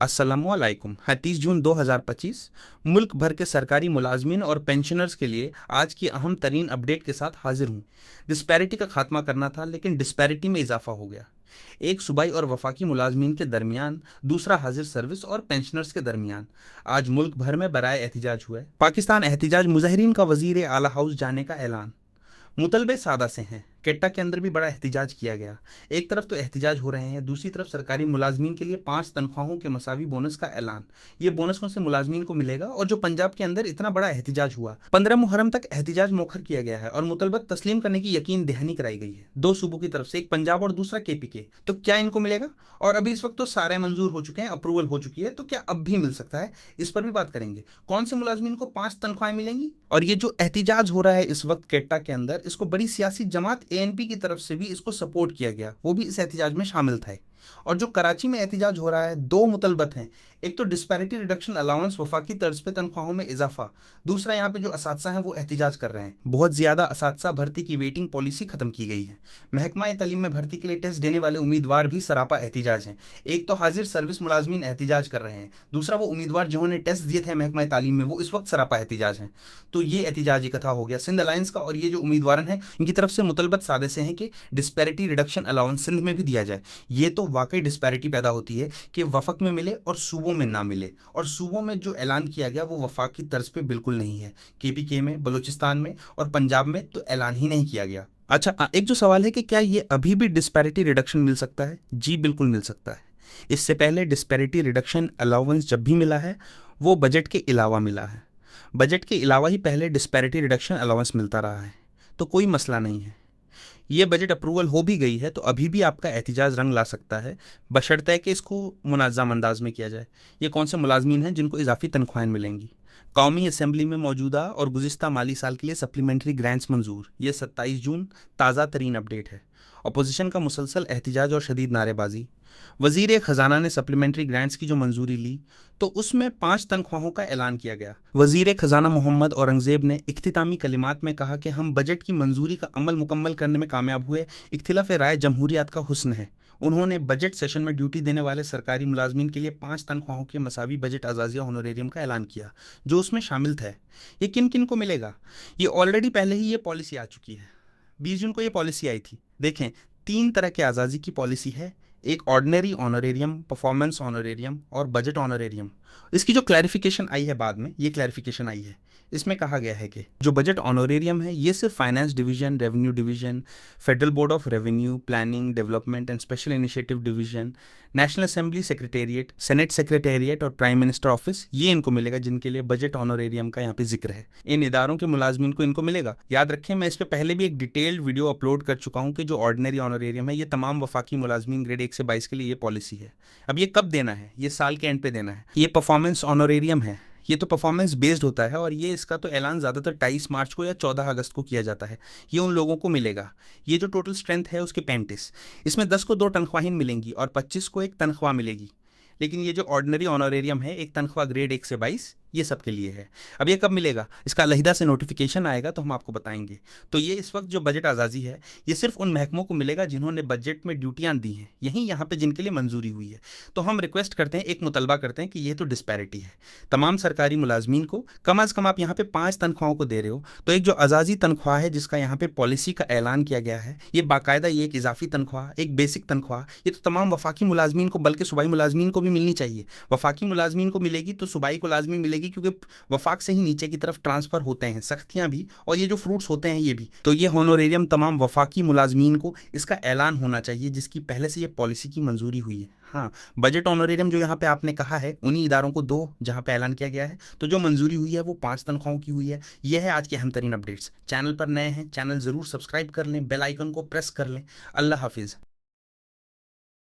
अस्सलामुअलैकुम। 30 जून 2025 मुल्क भर के सरकारी मुलाजमीन और पेंशनर्स के लिए आज की अहम तरीन अपडेट के साथ हाजिर हूँ। डिस्पैरिटी का खात्मा करना था, लेकिन डिस्पैरिटी में इजाफा हो गया। एक सूबाई और वफाकी मुलाजमीन के दरमियान, दूसरा हाजिर सर्विस और पेंशनर्स के दरमियान आज मुल्क भर में बराए एहतिजाज हुए। पाकिस्तान एहतिजाज मुजाहिरीन का वजीर आला हाउस जाने का ऐलान। मुतलबे सादा से हैं। केट्टा के अंदर भी बड़ा एहतिजाज किया गया। एक तरफ तो एहतिजाज हो रहे हैं, दूसरी तरफ सरकारी मुलाजमीन के लिए 5 तनख्वाहों के मसावी बोनस का ऐलान। ये बोनस कौन से मुलाजमीन को मिलेगा? और जो पंजाब के अंदर इतना बड़ा एहतिजाज हुआ, 15 मुहर्रम तक एहतिजाज मौखर किया गया है और मुतलबत तस्लीम करने की यकीन दहानी कराई गई है दो सूबों की तरफ से, एक पंजाब और दूसरा KPK। तो क्या इनको मिलेगा? और अभी इस वक्त तो सारे मंजूर हो चुके हैं, अप्रूवल हो चुकी है, तो क्या अब भी मिल सकता है? इस पर भी बात करेंगे। कौन से मुलाजमीन को 5 तनख्वाहें मिलेंगी? और ये जो एहतिजाज हो रहा है इस वक्त केट्टा के अंदर, इसको बड़ी सियासी जमात ANP की तरफ से भी इसको सपोर्ट किया गया, वो भी इस एहतिजाज में शामिल था। और जो कराची में एहतिजाज हो रहा है, दो मुतलबत हैं। एक तो डिस्पैरिटी रिडक्शन अलाउंस, वफाकी तर्ज पे तनख्वाहों में इजाफा। दूसरा यहाँ पे जो असातिज़ा हैं वो एहतिजाज कर रहे हैं। बहुत ज़्यादा असातिज़ा भर्ती की वेटिंग पॉलिसी ख़त्म की गई है। महकमा तालीम में भर्ती के लिए टेस्ट देने वाले उम्मीदवार भी सरापा एहतिजाज हैं। एक तो हाजिर सर्विस मुलाजमीन एहतिजाज कर रहे हैं, दूसरा वो उम्मीदवार जिन्होंने टेस्ट दिए थे महकमा तालीम में, वो इस वक्त सरापा एहतिजाज हैं। तो ये एहतिजाज इकट्ठा हो गया सिंध अलायंस का। और ये जो उम्मीदवार हैं, इनकी तरफ से मुतलबत सादे से हैं कि डिस्पैरिटी रिडक्शन अलाउंस सिंध में भी दिया जाए। ये तो वाकई डिस्पैरिटी पैदा होती है कि वफाक में मिले और सूबों में ना मिले। और सूबों में जो ऐलान किया गया वो वफाक की तर्ज पे बिल्कुल नहीं है। KPK में, बलूचिस्तान में और पंजाब में तो ऐलान ही नहीं किया गया। अच्छा, एक जो सवाल है कि क्या ये अभी भी डिस्पैरिटी रिडक्शन मिल सकता है? जी बिल्कुल मिल सकता है। इससे पहले डिस्पैरिटी रिडक्शन अलाउंस जब भी मिला है, वो बजट के अलावा मिला है। बजट के अलावा ही पहले डिस्पैरिटी रिडक्शन अलाउंस मिलता रहा है, तो कोई मसला नहीं है। ये बजट अप्रूवल हो भी गई है तो अभी भी आपका एहतिजाज रंग ला सकता है, बशर्ते कि इसको मुनज़्ज़म अंदाज में किया जाए। ये कौन से मुलाजमीन हैं जिनको इजाफी तनख्वाहें मिलेंगी? कौमी असम्बली में मौजूदा और गुज़िश्ता माली साल के लिए सप्लीमेंट्री ग्रांट्स मंजूर। ये 27 जून ताज़ा तरीन अपडेट है। अपोजिशन का मुसलसल एहतिजाज और शदीद नारेबाजी। वजीर ख़जाना ने सप्लीमेंट्री ग्रांट्स की जो मंजूरी ली, तो उसमें 5 तनख्वाहों का ऐलान किया गया। वजीर ख़जाना मोहम्मद औरंगज़ेब ने इख्तितामी कलिमात में कहा कि हम बजट की मंजूरी का अमल मुकम्मल करने में कामयाब हुए। इख्तिलाफ राय जमहूरियत का हुस्न है। उन्होंने बजट सेशन में ड्यूटी देने वाले सरकारी मुलाजमीन के लिए 5 तनख्वाहों के मसावी बजट आज़ाज़िया होनोरेरियम का ऐलान किया, जो उसमें शामिल था। ये किन किन को मिलेगा? ये ऑलरेडी पहले ही ये पॉलिसी आ चुकी है। 20 जून को ये पॉलिसी आई थी। देखें, 3 तरह के आज़ाज़ी की पॉलिसी है। एक ऑर्डिनरी ऑनरेरियम, परफॉर्मेंस ऑनरेरियम और बजट ऑनरेरियम। इसकी जो क्लैरिफिकेशन आई है बाद में, ये क्लैरिफिकेशन आई है, इसमें कहा गया है कि जो बजट ऑनरेरियम है ये सिर्फ finance division, revenue division, federal board of revenue, planning, development and special initiative division, national assembly secretariat, senate secretariat और प्राइम मिनिस्टर ऑफिस, ये इनको मिलेगा जिनके लिए बजट ऑनरेरियम का यहाँ पे जिक्र है। इन इदारों के मुलाजमीन को इनको मिलेगा। याद रखें, मैं इस पर पहले भी एक डिटेल्ड वीडियो अपलोड कर चुका हूँ कि जो ऑर्डिनरी ऑनरेरियम है ये तमाम वफाकी मुलाजमीन ग्रेड 1 से 22 के लिए ये पॉलिसी है। अब ये कब देना है? ये साल के एंड पे देना है। ये परफॉर्मेंस ऑनरेरियम है, ये तो परफॉर्मेंस बेस्ड होता है और ये इसका तो ऐलान ज़्यादातर 28 मार्च को या 14 अगस्त को किया जाता है। ये उन लोगों को मिलेगा। ये जो टोटल स्ट्रेंथ है उसकी 35, इसमें 10 को 2 तनख्वाहें मिलेंगी और 25 को 1 तनख्वाह मिलेगी। लेकिन ये जो ऑर्डिनरी ऑनरेरियम है, 1 तनख्वाह ग्रेड 1 से 22, ये सब के लिए है। अब ये कब मिलेगा? इसका अलहिदा से नोटिफिकेशन आएगा तो हम आपको बताएंगे। तो ये इस वक्त जो बजट आज़ाज़ी है, ये सिर्फ उन महकमों को मिलेगा जिन्होंने बजट में ड्यूटियाँ दी हैं, यहीं यहाँ पे जिनके लिए मंजूरी हुई है। तो हम रिक्वेस्ट करते हैं, एक मुतलबा करते हैं कि ये तो डिस्पैरिटी है। तमाम सरकारी मुलाजमीन को कम अज़ कम आप यहाँ पे 5 तनख्वाहों को दे रहे हो, तो एक जो आज़ाज़ी तनख्वाह है जिसका यहाँ पे पॉलिसी का ऐलान किया गया है, ये बाकायदा ये एक इजाफी तनख्वाह, एक बेसिक तनख्वाह, ये तो तमाम वफाकी मुलाजमीन को, बल्कि सूबाई मुलाजमीन को भी मिलनी चाहिए। वफाकी मुलाजमीन को मिलेगी तो सूबाई को लाजमी मिलेगी, क्योंकि वफाक से ही नीचे की तरफ ट्रांसफ़र होते हैं सख्तियाँ भी, और ये जो फ्रूट्स होते हैं ये भी। तो ये होनोरेरियम तमाम वफाकी मुलाजमीन को इसका ऐलान होना चाहिए जिसकी पहले से ये पॉलिसी की मंजूरी हुई है। हाँ, बजट ऑनरेरियम जो यहाँ पे आपने कहा है, उन्हीं इदारों को दो जहाँ पे ऐलान किया गया है। तो जो मंजूरी हुई है वो 5 तनख्वाहों की हुई है। यह है आज की अहम तरीन अपडेट्स। चैनल पर नए हैं, चैनल ज़रूर सब्सक्राइब कर लें, बेल आइकन को प्रेस कर लें। अल्लाह हाफिज़।